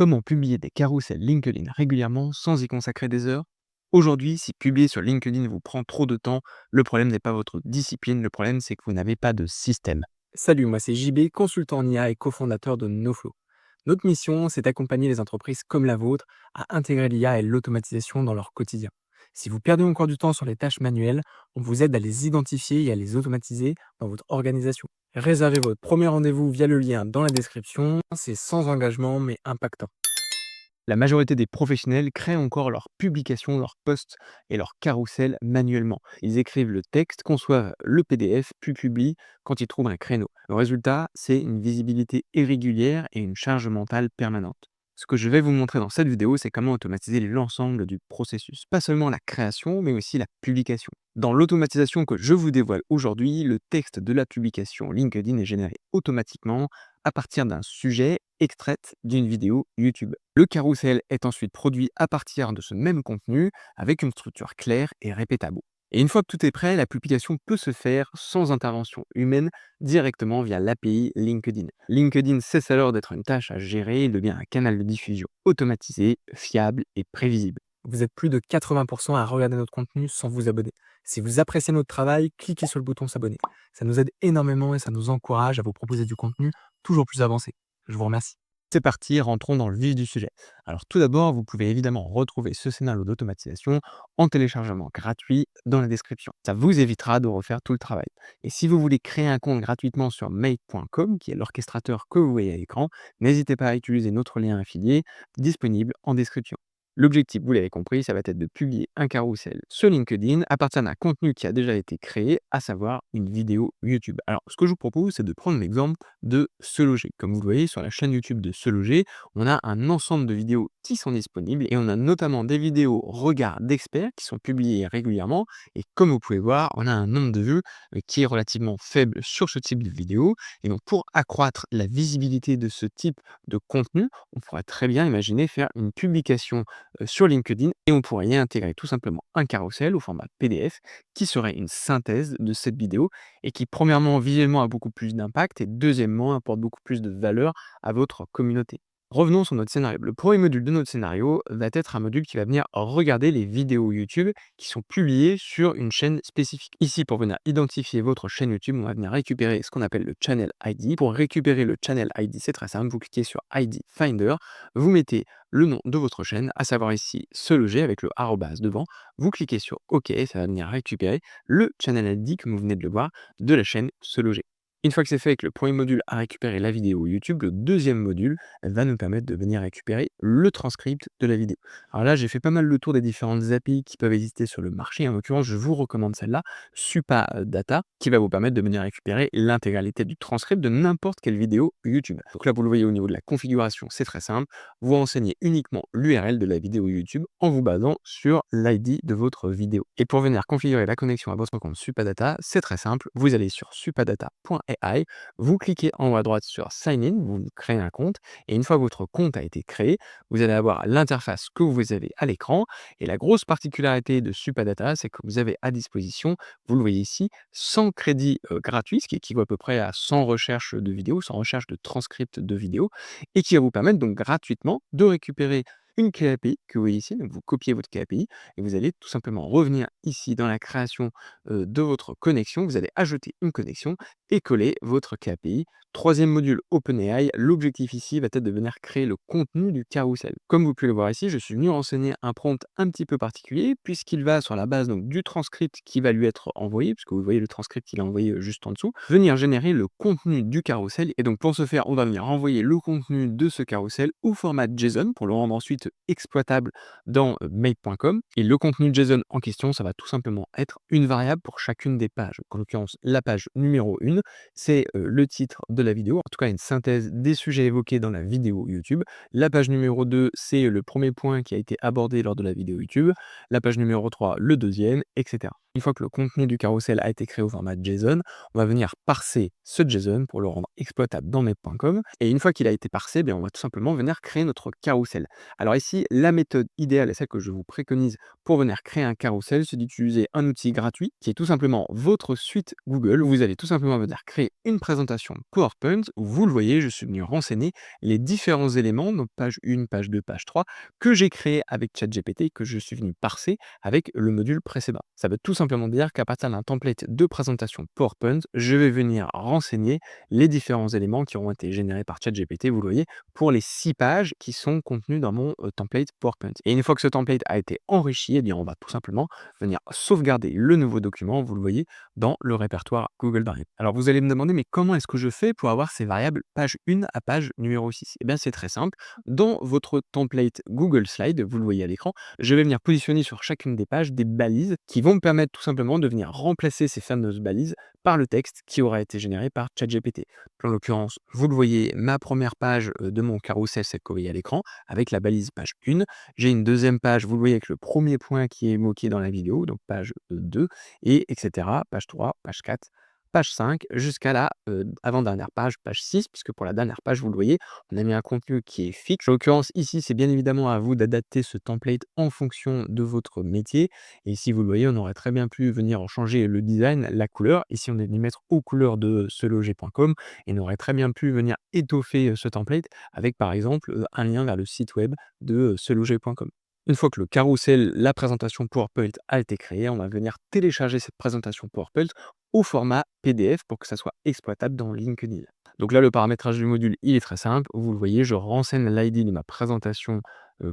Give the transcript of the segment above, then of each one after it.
Comment publier des carousels LinkedIn régulièrement sans y consacrer des heures? Aujourd'hui, si publier sur LinkedIn vous prend trop de temps, le problème n'est pas votre discipline, le problème c'est que vous n'avez pas de système. Salut, moi c'est JB, consultant en IA et cofondateur de NoFlow. Notre mission, c'est d'accompagner les entreprises comme la vôtre à intégrer l'IA et l'automatisation dans leur quotidien. Si vous perdez encore du temps sur les tâches manuelles, on vous aide à les identifier et à les automatiser dans votre organisation. Réservez votre premier rendez-vous via le lien dans la description, c'est sans engagement mais impactant. La majorité des professionnels créent encore leurs publications, leurs posts et leurs carousels manuellement. Ils écrivent le texte, conçoivent le PDF, puis publient quand ils trouvent un créneau. Le résultat, c'est une visibilité irrégulière et une charge mentale permanente. Ce que je vais vous montrer dans cette vidéo, c'est comment automatiser l'ensemble du processus. Pas seulement la création, mais aussi la publication. Dans l'automatisation que je vous dévoile aujourd'hui, le texte de la publication LinkedIn est généré automatiquement à partir d'un sujet extraite d'une vidéo YouTube. Le carrousel est ensuite produit à partir de ce même contenu avec une structure claire et répétable. Et une fois que tout est prêt, la publication peut se faire sans intervention humaine directement via l'API LinkedIn. LinkedIn cesse alors d'être une tâche à gérer, il devient un canal de diffusion automatisé, fiable et prévisible. Vous êtes plus de 80% à regarder notre contenu sans vous abonner. Si vous appréciez notre travail, cliquez sur le bouton s'abonner. Ça nous aide énormément et ça nous encourage à vous proposer du contenu toujours plus avancé. Je vous remercie. C'est parti, rentrons dans le vif du sujet. Alors tout d'abord, vous pouvez évidemment retrouver ce scénario d'automatisation en téléchargement gratuit dans la description. Ça vous évitera de refaire tout le travail. Et si vous voulez créer un compte gratuitement sur make.com, qui est l'orchestrateur que vous voyez à l'écran, n'hésitez pas à utiliser notre lien affilié disponible en description. L'objectif, vous l'avez compris, ça va être de publier un carrousel sur LinkedIn à partir d'un contenu qui a déjà été créé, à savoir une vidéo YouTube. Alors, ce que je vous propose, c'est de prendre l'exemple de Se Loger. Comme vous le voyez sur la chaîne YouTube de Se Loger, on a un ensemble de vidéos qui sont disponibles et on a notamment des vidéos regards d'experts qui sont publiées régulièrement. Et comme vous pouvez voir, on a un nombre de vues qui est relativement faible sur ce type de vidéo. Et donc, pour accroître la visibilité de ce type de contenu, on pourrait très bien imaginer faire une publication sur LinkedIn et on pourrait y intégrer tout simplement un carrousel au format PDF qui serait une synthèse de cette vidéo et qui premièrement visuellement a beaucoup plus d'impact et deuxièmement apporte beaucoup plus de valeur à votre communauté. Revenons sur notre scénario. Le premier module de notre scénario va être un module qui va venir regarder les vidéos YouTube qui sont publiées sur une chaîne spécifique. Ici, pour venir identifier votre chaîne YouTube, on va venir récupérer ce qu'on appelle le Channel ID. Pour récupérer le Channel ID, c'est très simple. Vous cliquez sur ID Finder, vous mettez le nom de votre chaîne, à savoir ici Se Loger avec le arrobase devant. Vous cliquez sur OK, ça va venir récupérer le Channel ID, comme vous venez de le voir, de la chaîne Se Loger. Une fois que c'est fait, que le premier module a récupéré la vidéo YouTube, le deuxième module va nous permettre de venir récupérer le transcript de la vidéo. Alors là, j'ai fait pas mal le tour des différentes API qui peuvent exister sur le marché. En l'occurrence, je vous recommande celle-là, Supadata, qui va vous permettre de venir récupérer l'intégralité du transcript de n'importe quelle vidéo YouTube. Donc là, vous le voyez au niveau de la configuration, c'est très simple. Vous renseignez uniquement l'URL de la vidéo YouTube en vous basant sur l'ID de votre vidéo. Et pour venir configurer la connexion à votre compte Supadata, c'est très simple. Vous allez sur supadata.ai, vous cliquez en haut à droite sur Sign in, vous créez un compte, et une fois que votre compte a été créé, vous allez avoir l'interface que vous avez à l'écran. Et la grosse particularité de Supadata, c'est que vous avez à disposition, vous le voyez ici, 100 crédits gratuits, ce qui équivaut à peu près à 100 recherches de vidéos, 100 recherches de transcripts de vidéos, et qui va vous permettre donc gratuitement de récupérer une clé API que vous voyez ici. Donc vous copiez votre clé API et vous allez tout simplement revenir ici dans la création de votre connexion. Vous allez ajouter une connexion et coller votre clé API. Troisième module OpenAI, l'objectif ici va être de venir créer le contenu du carrousel. Comme vous pouvez le voir ici, je suis venu renseigner un prompt un petit peu particulier puisqu'il va sur la base donc, du transcript qui va lui être envoyé, puisque vous voyez le transcript il est envoyé juste en dessous, venir générer le contenu du carrousel. Et donc pour ce faire, on va venir envoyer le contenu de ce carrousel au format JSON pour le rendre ensuite exploitable dans make.com. Et le contenu JSON en question, ça va tout simplement être une variable pour chacune des pages. En l'occurrence, la page numéro 1, c'est le titre de la vidéo, en tout cas une synthèse des sujets évoqués dans la vidéo YouTube. La page numéro 2, c'est le premier point qui a été abordé lors de la vidéo YouTube. La page numéro 3, le deuxième, etc. Une fois que le contenu du carrousel a été créé au format JSON, on va venir parser ce JSON pour le rendre exploitable dans make.com. Et une fois qu'il a été parsé, bien, on va tout simplement venir créer notre carrousel. Alors ici, la méthode idéale et celle que je vous préconise pour venir créer un carrousel, c'est d'utiliser un outil gratuit qui est tout simplement votre suite Google. Vous allez tout simplement venir créer une présentation PowerPoint où vous le voyez, je suis venu renseigner les différents éléments, donc page 1, page 2, page 3, que j'ai créé avec ChatGPT, que je suis venu parser avec le module précédent. Ça veut tout simplement dire qu'à partir d'un template de présentation PowerPoint, je vais venir renseigner les différents éléments qui auront été générés par ChatGPT, vous le voyez, pour les 6 pages qui sont contenues dans mon template PowerPoint. Et une fois que ce template a été enrichi, eh bien, on va tout simplement venir sauvegarder le nouveau document, vous le voyez, dans le répertoire Google Drive. Alors vous allez me demander, mais comment est-ce que je fais pour avoir ces variables page 1 à page numéro 6? Eh bien, c'est très simple. Dans votre template Google Slide, vous le voyez à l'écran, je vais venir positionner sur chacune des pages des balises qui vont me permettre tout simplement de venir remplacer ces fameuses balises par le texte qui aura été généré par ChatGPT. En l'occurrence, vous le voyez, ma première page de mon carrousel, celle que vous voyez à l'écran, avec la balise page 1. J'ai une deuxième page, vous le voyez, avec le premier point qui est évoqué dans la vidéo, donc page 2, et etc. Page 3, page 4, page 5, jusqu'à la avant-dernière page, page 6, puisque pour la dernière page, vous le voyez, on a mis un contenu qui est fixe. En l'occurrence, ici, c'est bien évidemment à vous d'adapter ce template en fonction de votre métier. Et ici, vous le voyez, on aurait très bien pu venir en changer le design, la couleur. Ici, on est venu mettre aux couleurs de seloger.com et on aurait très bien pu venir étoffer ce template avec, par exemple, un lien vers le site web de seloger.com. Une fois que le carrousel, la présentation PowerPoint a été créée, on va venir télécharger cette présentation PowerPoint au format PDF pour que ça soit exploitable dans LinkedIn. Donc là, le paramétrage du module, il est très simple. Vous le voyez, je renseigne l'ID de ma présentation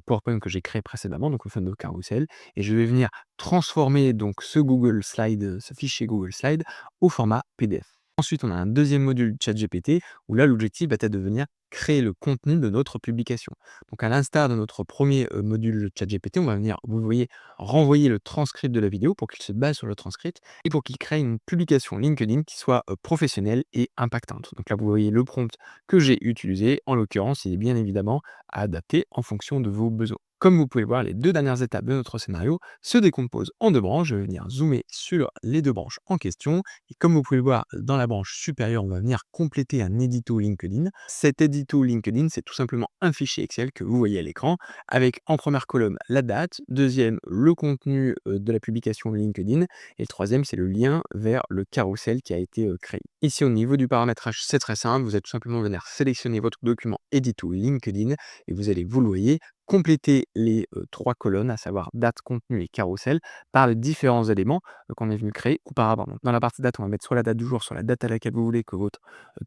PowerPoint que j'ai créée précédemment, donc le fameux carrousel, et je vais venir transformer donc ce Google Slide, ce fichier Google Slide au format PDF. Ensuite, on a un deuxième module ChatGPT où là, l'objectif va être de venir créer le contenu de notre publication. Donc, à l'instar de notre premier module ChatGPT, on va venir, vous le voyez, renvoyer le transcript de la vidéo pour qu'il se base sur le transcript et pour qu'il crée une publication LinkedIn qui soit professionnelle et impactante. Donc là, vous voyez le prompt que j'ai utilisé. En l'occurrence, il est bien évidemment adapté en fonction de vos besoins. Comme vous pouvez le voir, les deux dernières étapes de notre scénario se décomposent en deux branches. Je vais venir zoomer sur les deux branches en question. Et comme vous pouvez le voir, dans la branche supérieure, on va venir compléter un édito LinkedIn. Cet édito LinkedIn, c'est tout simplement un fichier Excel que vous voyez à l'écran, avec en première colonne la date, deuxième le contenu de la publication LinkedIn, et le troisième c'est le lien vers le carrousel qui a été créé. Ici au niveau du paramétrage, c'est très simple, vous allez tout simplement venir sélectionner votre document édito LinkedIn, et vous allez, vous le voyez, compléter les 3 colonnes, à savoir date, contenu et carrousel, par les différents éléments qu'on est venu créer auparavant. Donc dans la partie date, on va mettre soit la date du jour, soit la date à laquelle vous voulez que votre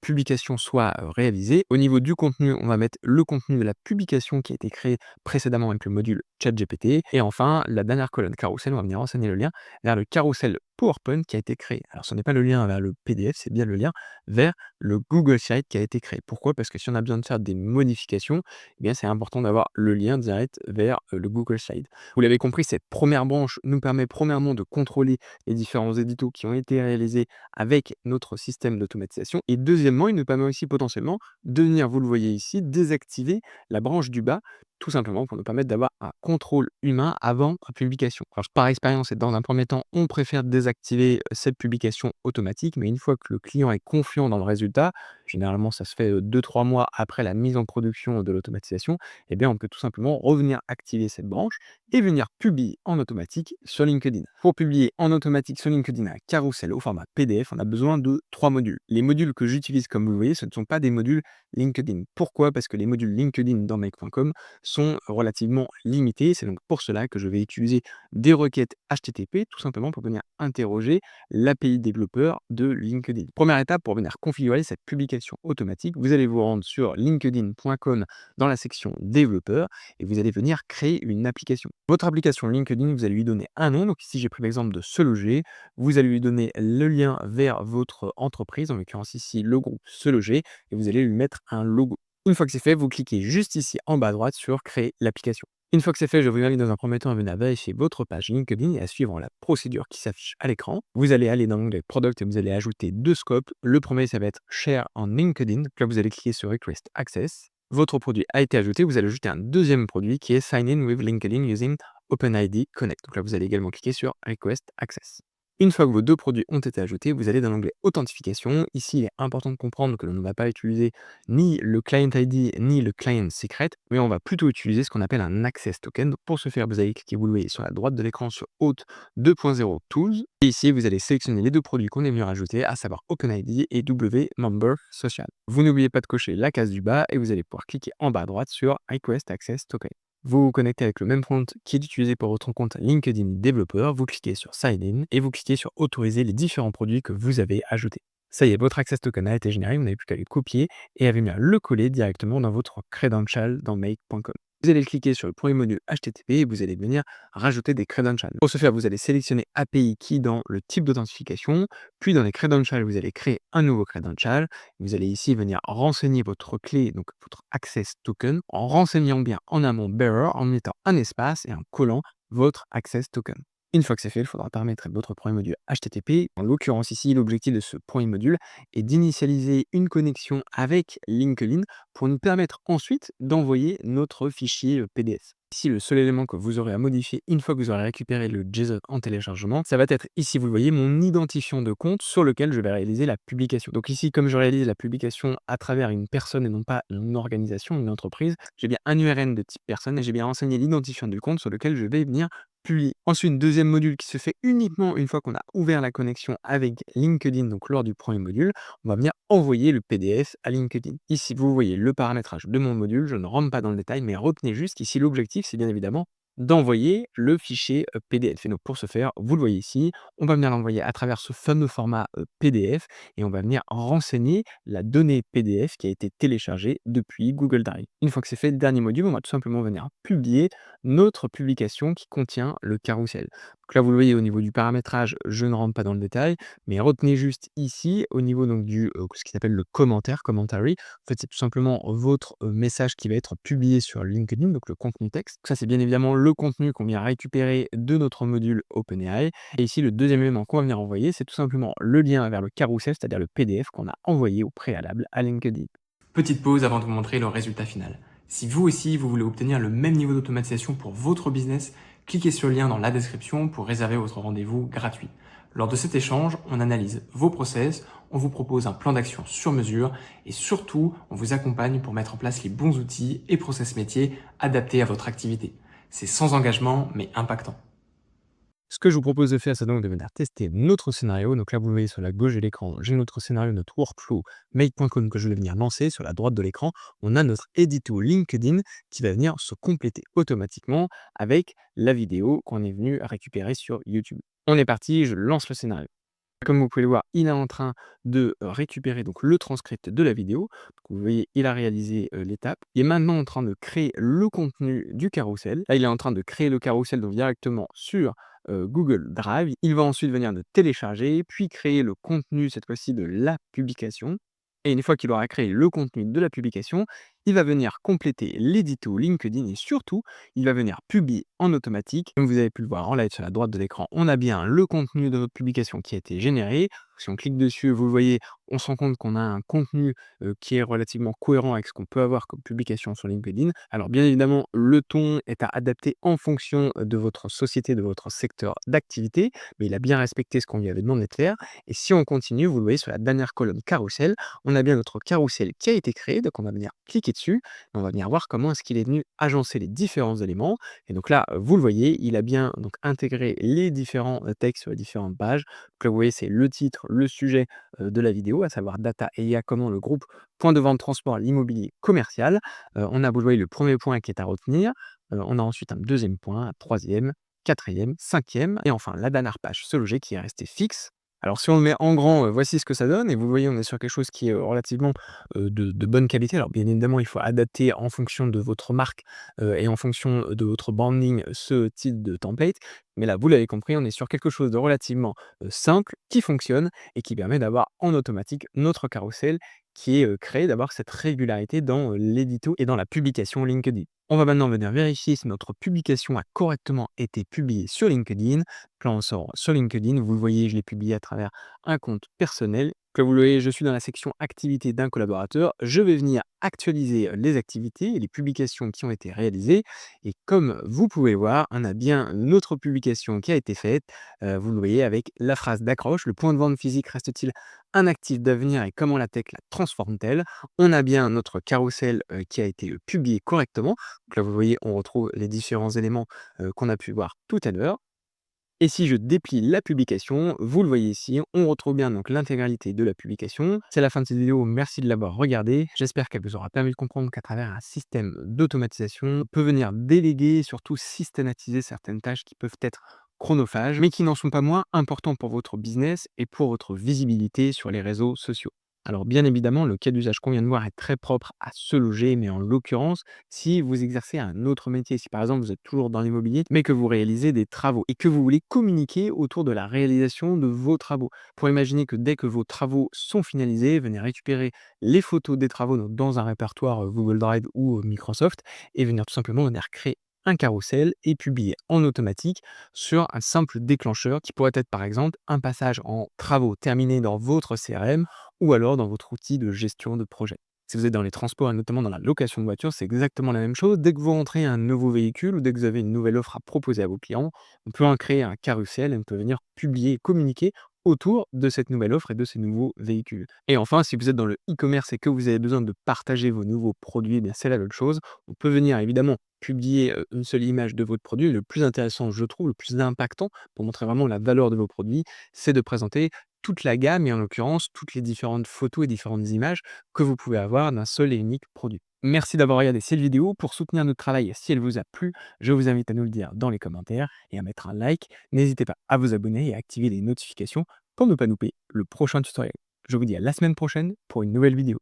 publication soit réalisée. Au niveau du contenu, on va mettre le contenu de la publication qui a été créée précédemment avec le module ChatGPT. Et enfin, la dernière colonne carrousel, on va venir renseigner le lien vers le carrousel PowerPoint qui a été créé. Alors ce n'est pas le lien vers le PDF, c'est bien le lien vers le Google Slide qui a été créé. Pourquoi? Parce que si on a besoin de faire des modifications, eh bien c'est important d'avoir le lien direct vers le Google Slide. Vous l'avez compris, cette première branche nous permet premièrement de contrôler les différents éditos qui ont été réalisés avec notre système d'automatisation. Et deuxièmement, il nous permet aussi potentiellement de venir, vous le voyez ici, désactiver la branche du bas, tout simplement pour nous permettre d'avoir un contrôle humain avant la publication. Alors, par expérience et dans un premier temps, on préfère désactiver cette publication automatique, mais une fois que le client est confiant dans le résultat, généralement ça se fait 2-3 mois après la mise en production de l'automatisation, eh bien on peut tout simplement revenir activer cette branche et venir publier en automatique sur LinkedIn. Pour publier en automatique sur LinkedIn un carrousel au format PDF, on a besoin de 3 modules. Les modules que j'utilise, comme vous le voyez, ce ne sont pas des modules LinkedIn. Pourquoi? Parce que les modules LinkedIn dans make.com sont relativement limités. C'est donc pour cela que je vais utiliser des requêtes HTTP, tout simplement pour venir interroger l'API développeur de LinkedIn. Première étape pour venir configurer cette publication automatique, vous allez vous rendre sur linkedin.com dans la section développeur et vous allez venir créer une application. Votre application LinkedIn, vous allez lui donner un nom. Donc ici, j'ai pris l'exemple de Se Loger. Vous allez lui donner le lien vers votre entreprise, en l'occurrence ici le groupe Se Loger, et vous allez lui mettre un logo. Une fois que c'est fait, vous cliquez juste ici en bas à droite sur Créer l'application. Une fois que c'est fait, je vous invite dans un premier temps à venir vérifier votre page LinkedIn et à suivre la procédure qui s'affiche à l'écran. Vous allez aller dans l'onglet Product et vous allez ajouter deux scopes. Le premier, ça va être Share on LinkedIn. Donc là, vous allez cliquer sur Request Access. Votre produit a été ajouté. Vous allez ajouter un deuxième produit qui est Sign in with LinkedIn using OpenID Connect. Donc là, vous allez également cliquer sur Request Access. Une fois que vos 2 produits ont été ajoutés, vous allez dans l'onglet Authentification. Ici, il est important de comprendre que l'on ne va pas utiliser ni le Client ID ni le Client Secret, mais on va plutôt utiliser ce qu'on appelle un Access Token. Pour ce faire, vous allez cliquer, vous le voyez sur la droite de l'écran sur Auth 2.0 Tools. Et ici, vous allez sélectionner les 2 produits qu'on est venu rajouter, à savoir OpenID et W Member Social. Vous n'oubliez pas de cocher la case du bas et vous allez pouvoir cliquer en bas à droite sur Request Access Token. Vous vous connectez avec le même compte qui est utilisé pour votre compte LinkedIn développeur, vous cliquez sur Sign In et vous cliquez sur Autoriser les différents produits que vous avez ajoutés. Ça y est, votre Access Token a été généré, vous n'avez plus qu'à le copier et à venir le coller directement dans votre credential dans make.com. Vous allez cliquer sur le premier module HTTP et vous allez venir rajouter des credentials. Pour ce faire, vous allez sélectionner API Key dans le type d'authentification, puis dans les credentials, vous allez créer un nouveau credential. Vous allez ici venir renseigner votre clé, donc votre Access Token, en renseignant bien en amont Bearer, en mettant un espace et en collant votre Access Token. Une fois que c'est fait, il faudra paramétrer votre premier module HTTP. En l'occurrence ici, l'objectif de ce premier module est d'initialiser une connexion avec LinkedIn pour nous permettre ensuite d'envoyer notre fichier PDF. Ici, le seul élément que vous aurez à modifier une fois que vous aurez récupéré le JSON en téléchargement, ça va être ici, vous le voyez, mon identifiant de compte sur lequel je vais réaliser la publication. Donc ici, comme je réalise la publication à travers une personne et non pas une organisation, une entreprise, j'ai bien un URN de type personne et j'ai bien renseigné l'identifiant du compte sur lequel je vais venir publier. Ensuite, deuxième module qui se fait uniquement une fois qu'on a ouvert la connexion avec LinkedIn, donc lors du premier module, on va venir envoyer le PDF à LinkedIn. Ici, vous voyez le paramétrage de mon module, je ne rentre pas dans le détail, mais retenez juste qu'ici, l'objectif, c'est bien évidemment d'envoyer le fichier PDF. Et donc, pour ce faire, vous le voyez ici, on va venir l'envoyer à travers ce fameux format PDF et on va venir renseigner la donnée PDF qui a été téléchargée depuis Google Drive. Une fois que c'est fait, le dernier module, on va tout simplement venir publier notre publication qui contient le carrousel. Donc là, vous le voyez au niveau du paramétrage, je ne rentre pas dans le détail, mais retenez juste ici, au niveau donc du ce qui s'appelle le commentaire, commentary. En fait, c'est tout simplement votre message qui va être publié sur LinkedIn, donc le contenu texte. Ça, c'est bien évidemment le contenu qu'on vient récupérer de notre module OpenAI. Et ici, le deuxième élément qu'on va venir envoyer, c'est tout simplement le lien vers le carrousel, c'est-à-dire le PDF qu'on a envoyé au préalable à LinkedIn. Petite pause avant de vous montrer le résultat final. Si vous aussi, vous voulez obtenir le même niveau d'automatisation pour votre business, cliquez sur le lien dans la description pour réserver votre rendez-vous gratuit. Lors de cet échange, on analyse vos process, on vous propose un plan d'action sur mesure et surtout, on vous accompagne pour mettre en place les bons outils et process métiers adaptés à votre activité. C'est sans engagement mais impactant. Ce que je vous propose de faire, c'est donc de venir tester notre scénario. Donc là, vous le voyez sur la gauche de l'écran, j'ai notre scénario, notre workflow make.com que je vais venir lancer. Sur la droite de l'écran, on a notre édito LinkedIn qui va venir se compléter automatiquement avec la vidéo qu'on est venu récupérer sur YouTube. On est parti, je lance le scénario. Comme vous pouvez le voir, il est en train de récupérer donc le transcript de la vidéo. Donc vous voyez, il a réalisé l'étape. Il est maintenant en train de créer le contenu du carrousel. Là, il est en train de créer le carrousel donc directement sur Google Drive. Il va ensuite venir de télécharger, puis créer le contenu, cette fois-ci, de la publication. Et une fois qu'il aura créé le contenu de la publication, il va venir compléter l'édito LinkedIn et surtout, il va venir publier en automatique. Comme vous avez pu le voir en live sur la droite de l'écran, on a bien le contenu de notre publication qui a été généré. Si on clique dessus, vous le voyez, on se rend compte qu'on a un contenu qui est relativement cohérent avec ce qu'on peut avoir comme publication sur LinkedIn. Alors bien évidemment, le ton est à adapter en fonction de votre société, de votre secteur d'activité, mais il a bien respecté ce qu'on lui avait demandé de faire. Et si on continue, vous le voyez sur la dernière colonne carrousel, on a bien notre carrousel qui a été créé, donc on va venir cliquer dessus, et on va venir voir comment est-ce qu'il est venu agencer les différents éléments. Et donc là, vous le voyez, il a bien donc intégré les différents textes sur les différentes pages. Donc là, vous voyez, c'est le titre, le sujet de la vidéo, à savoir Data et IA, comment le groupe Point de vente transport l'immobilier commercial. On a, vous le voyez, le premier point qui est à retenir. On a ensuite un deuxième point, un troisième, quatrième, cinquième, et enfin la dernière page, ce loger qui est resté fixe. Alors si on le met en grand, voici ce que ça donne et vous voyez, on est sur quelque chose qui est, relativement, de bonne qualité. Alors bien évidemment, il faut adapter en fonction de votre marque, et en fonction de votre branding, ce type de template. Mais là, vous l'avez compris, on est sur quelque chose de relativement, simple, qui fonctionne et qui permet d'avoir en automatique notre carrousel qui est, créé, d'avoir cette régularité dans, l'édito et dans la publication LinkedIn. On va maintenant venir vérifier si notre publication a correctement été publiée sur LinkedIn. Là, on sort sur LinkedIn, vous le voyez, je l'ai publié à travers un compte personnel Comme vous le voyez, je suis dans la section activités d'un collaborateur. Je vais venir actualiser les activités et les publications qui ont été réalisées. Et comme vous pouvez voir, on a bien notre publication qui a été faite. Vous le voyez avec la phrase d'accroche. Le point de vente physique reste-t-il un actif d'avenir et comment la tech la transforme-t-elle? On a bien notre carrousel qui a été publié correctement. Donc là, vous voyez, on retrouve les différents éléments qu'on a pu voir tout à l'heure. Et si je déplie la publication, vous le voyez ici, on retrouve bien donc l'intégralité de la publication. C'est la fin de cette vidéo, merci de l'avoir regardée. J'espère qu'elle vous aura permis de comprendre qu'à travers un système d'automatisation, on peut venir déléguer et surtout systématiser certaines tâches qui peuvent être chronophages, mais qui n'en sont pas moins importantes pour votre business et pour votre visibilité sur les réseaux sociaux. Alors bien évidemment, le cas d'usage qu'on vient de voir est très propre à se loger, mais en l'occurrence, si vous exercez un autre métier, si par exemple vous êtes toujours dans l'immobilier, mais que vous réalisez des travaux et que vous voulez communiquer autour de la réalisation de vos travaux. Pour imaginer que dès que vos travaux sont finalisés, venez récupérer les photos des travaux donc dans un répertoire Google Drive ou Microsoft et venir tout simplement venir créer un carrousel et publier en automatique sur un simple déclencheur qui pourrait être par exemple un passage en travaux terminés dans votre CRM ou alors dans votre outil de gestion de projet. Si vous êtes dans les transports et notamment dans la location de voiture, c'est exactement la même chose. Dès que vous rentrez un nouveau véhicule ou dès que vous avez une nouvelle offre à proposer à vos clients, on peut en créer un carrousel et on peut venir publier et communiquer autour de cette nouvelle offre et de ces nouveaux véhicules. Et enfin, si vous êtes dans le e-commerce et que vous avez besoin de partager vos nouveaux produits, eh bien c'est la même chose. On peut venir évidemment publier une seule image de votre produit. Le plus intéressant, je trouve, le plus impactant pour montrer vraiment la valeur de vos produits, c'est de présenter toute la gamme et en l'occurrence toutes les différentes photos et différentes images que vous pouvez avoir d'un seul et unique produit. Merci d'avoir regardé cette vidéo. Pour soutenir notre travail, si elle vous a plu, je vous invite à nous le dire dans les commentaires et à mettre un like. N'hésitez pas à vous abonner et à activer les notifications pour ne pas louper le prochain tutoriel. Je vous dis à la semaine prochaine pour une nouvelle vidéo.